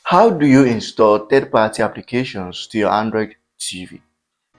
How do you install third-party applications to your Android TV?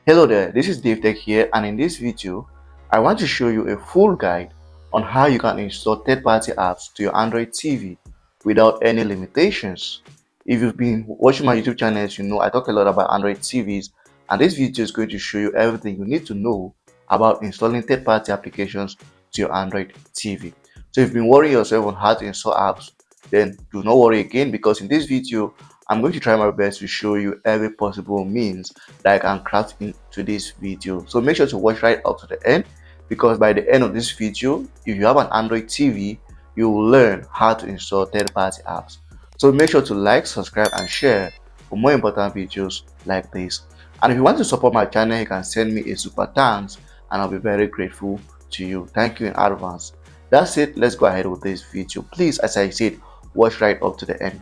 Hello there, this is DaveTech here, and in this video, I want to show you a full guide on how you can install third-party apps to your Android TV without any limitations. If you've been watching my YouTube channels, you know I talk a lot about Android TVs, and this video is going to show you everything you need to know about installing third-party applications to your Android TV. So if you've been worrying yourself on how to install apps, then do not worry again, because in this video I'm going to try my best to show you every possible means that I can craft into this video. So make sure to watch right up to the end, because by the end of this video, if you have an Android TV, you will learn how to install third-party apps. So make sure to like, subscribe and share for more important videos like this. And if you want to support my channel, you can send me a super thanks and I'll be very grateful to you. Thank you in advance. That's it, let's go ahead with this video. Please, as I said, watch right up to the end.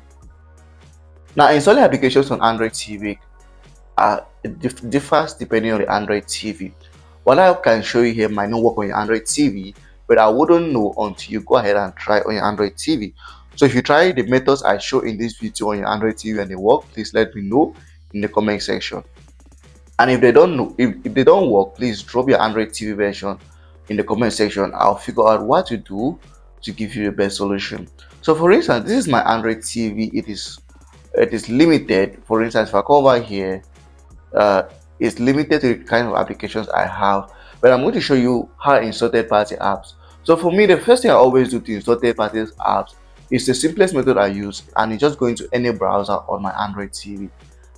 Now, installing applications on Android TV differs depending on the Android TV. What I can show you here might not work on your Android TV, but I wouldn't know until you go ahead and try on your Android TV. So if you try the methods I show in this video on your Android TV and they work, please let me know in the comment section. And if they don't know, if they don't work, please drop your Android TV version in the comment section. I'll figure out what to do to give you the best solution. So for instance, this is my Android TV. It is limited. For instance, if I come over here, it's limited to the kind of applications I have, but I'm going to show you how to install third-party apps. So for me, the first thing I always do to install third-party apps is the simplest method I use, and it's just going to any browser on my Android TV.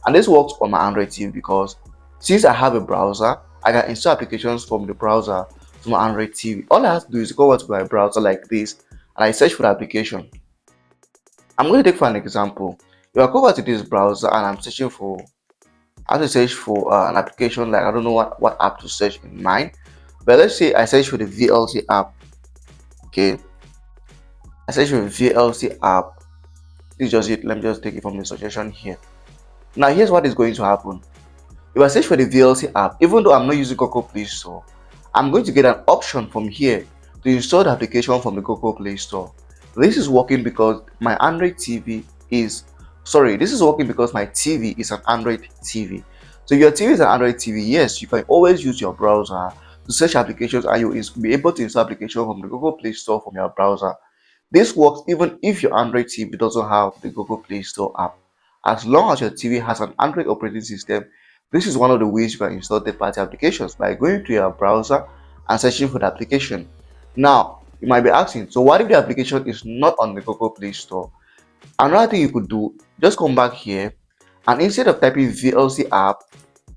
And this works on my Android TV because since I have a browser, I can install applications from the browser to my Android TV. All I have to do is go over to my browser like this, and I search for the application. I'm going to take for an example. If I go over to this browser and I'm searching for, I have to search for an application, like I don't know what app to search in mind, but let's say I search for the VLC app. Okay, I search for the VLC app. This is just it. Let me just take it from the suggestion here. Now here's what is going to happen. If I search for the VLC app, even though I'm not using Google Play Store, I'm going to get an option from here to install the application from the Google Play Store. This is working because my Android TV is this is working because my TV is an Android TV. So if your TV is an Android TV, yes, you can always use your browser to search applications and you will be able to install applications from the Google Play Store from your browser. This works even if your Android TV doesn't have the Google Play Store app. As long as your TV has an Android operating system, this is one of the ways you can install third-party applications, by going to your browser and searching for the application. Now, you might be asking, so what if the application is not on the Google Play Store? Another thing you could do, just come back here and instead of typing VLC app,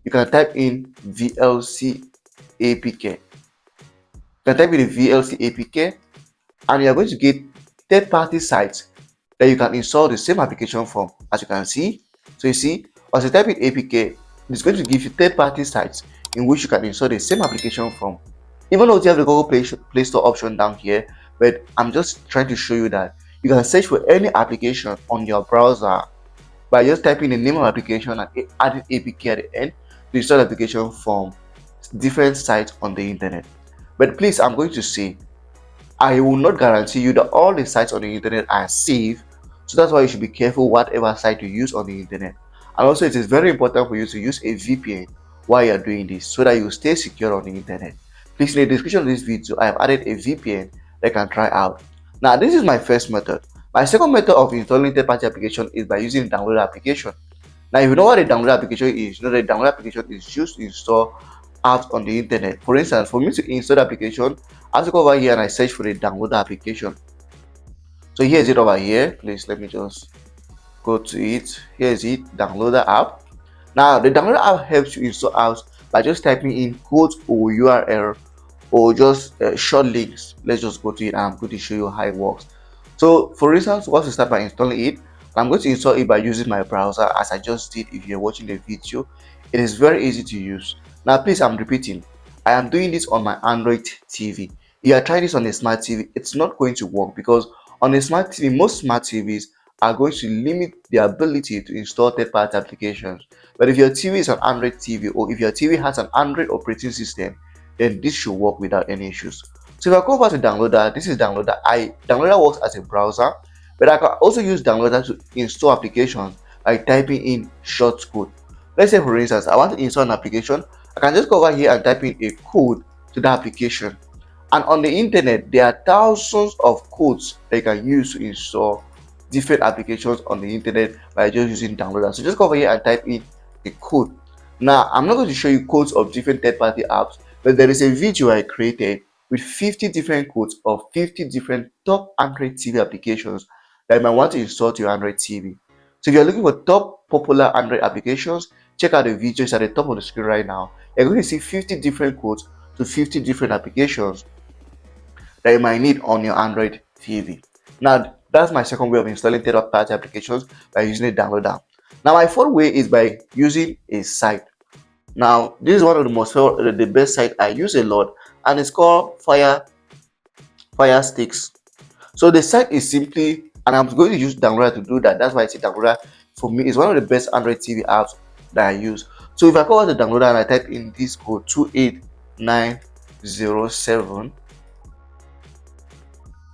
you can type in VLC APK. You can type in the VLC APK and you are going to get third-party sites that you can install the same application from, as you can see. So you see, as you type in APK, it's going to give you third-party sites in which you can install the same application from. Even though you have the Google Play Store option down here, but I'm just trying to show you that you can search for any application on your browser by just typing the name of application and adding APK at the end to install the application from different sites on the internet. But please, I'm going to say, I will not guarantee you that all the sites on the internet are safe, so that's why you should be careful whatever site you use on the internet. And also, it is very important for you to use a VPN while you're doing this, so that you stay secure on the internet. Please, in the description of this video, I have added a VPN that you can try out. Now, this is my first method. My second method of installing third-party application is by using the download application. Now, if you know what a download application is, you know that the download application is used to install apps on the internet. For instance, for me to install the application, I have to go over here and I search for the download application. So here's it over here. Please let me just go to it. Here's it, download the app. Now, the download app helps you install apps by just typing in codes or URL or just short links. Let's just go to it and I'm going to show you how it works. So for instance, once you start by installing it, I'm going to install it by using my browser, as I just did. If you're watching the video, it is very easy to use. Now please, I'm repeating, I am doing this on my Android TV. If you are trying this on a smart TV, it's not going to work, because on a smart TV, most smart TVs are going to limit the ability to install third-party applications. But if your TV is an Android TV, or if your TV has an Android operating system, then this should work without any issues. So if I go over to Downloader, this is Downloader. Downloader works as a browser, But I can also use downloader to install applications by typing in short code. Let's say for instance, I want to install an application. I can just go over here and type in a code to the application. And on the internet, there are thousands of codes that you can use to install different applications on the internet by just using downloader. So just go over here and type in a code. Now, I'm not going to show you codes of different third-party apps, but there is a video I created with 50 different codes of 50 different top Android TV applications that you might want to install to your Android TV. So if you're looking for top popular Android applications, check out the videos at the top of the screen right now. You're going to see 50 different codes to 50 different applications that you might need on your Android TV. Now, that's my second way of installing third-party applications by using a downloader. Now, my fourth way is by using a site. Now, this is one of the best site I use a lot, and it's called Fire Sticks. So the site is simply, and I'm going to use downloader to do that. That's why I say downloader for me is one of the best Android TV apps that I use. So if I go to the downloader and I type in this code 28907,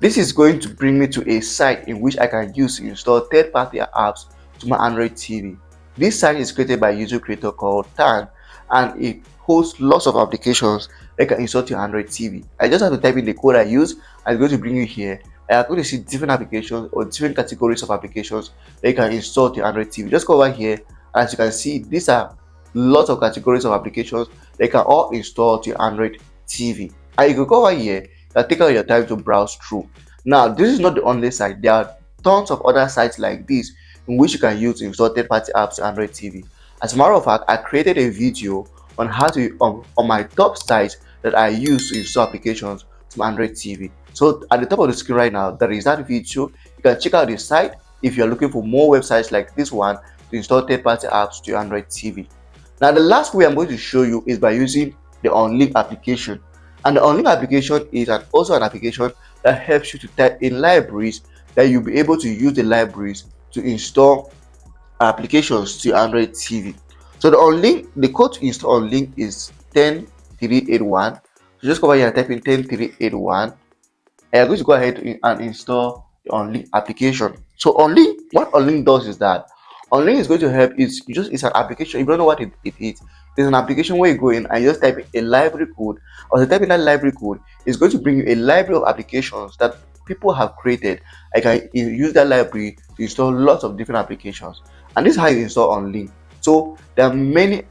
this is going to bring me to a site in which I can use to install third-party apps to my Android TV. This site is created by a user creator called Tan, and it hosts lots of applications that can install to your Android TV. I just have to type in the code I use, and it's going to bring you here. And I'm going to see different applications or different categories of applications that you can install to your Android TV. Just go over here, and as you can see, these are lots of categories of applications that you can all install to your Android TV. And you can go over here and take out your time to browse through. Now, this is not the only site. There are tons of other sites like this in which you can use to install third-party apps to Android TV. As a matter of fact, I created a video on how to on my top sites that I use to install applications to Android TV. So at the top of the screen right now, there is that video. You can check out the site if you're looking for more websites like this one to install third-party apps to your Android TV. Now, the last way I'm going to show you is by using the Unlinked application. And the Unlinked application is also an application that helps you to type in libraries that you'll be able to use the libraries to install applications to your Android TV. So the code to install Unlinked is 10381. So just go over here and type in 10381. And you're going to go ahead and install the Unlinked application. So what Unlinked does is that Unlinked is going to help. It's an application. If you don't know what it is, it's an application where you go in and you just type in a library code. Or you type in that library code, it's going to bring you a library of applications that people have created. I can use that library to install lots of different applications. And this is how you install Unlinked. So there are many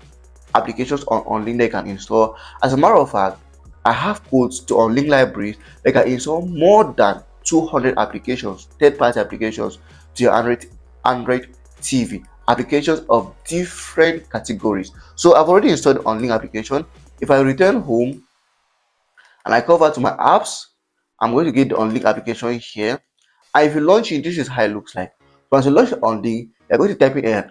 applications on Unlinked that you can install. As a matter of fact, I have codes to Unlinked libraries that can install more than 200 applications, third-party applications to your Android TV, applications of different categories. So I've already installed the Unlinked application. If I return home and I go over to my apps, I'm going to get the Unlinked application here. And if you launch it, this is how it looks like. Once you launch Unlinked, you're going to type in a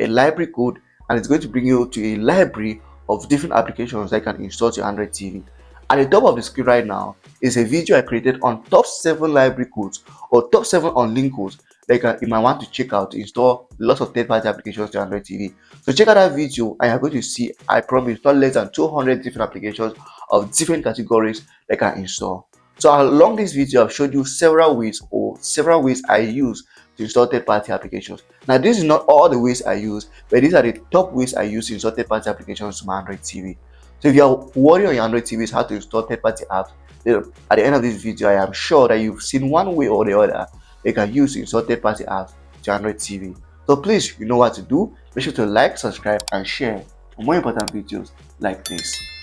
library code, and it's going to bring you to a library of different applications that you can install to your Android TV. At the top of the screen right now is a video I created on top 7 library codes or top 7 Unlinked codes that you might want to check out to install lots of third-party applications to Android TV. So check out that video and you're going to see, I promise, not less than 200 different applications of different categories that you can install. So along this video, I've showed you several ways I use to install third-party applications. Now, this is not all the ways I use, but these are the top ways I use to install third-party applications to my Android TV. So if you are worried on your Android TV is how to install third-party apps, then at the end of this video, I am sure that you've seen one way or the other you can use to install third-party apps to Android TV. So please, you know what to do. Make sure to like, subscribe, and share for more important videos like this.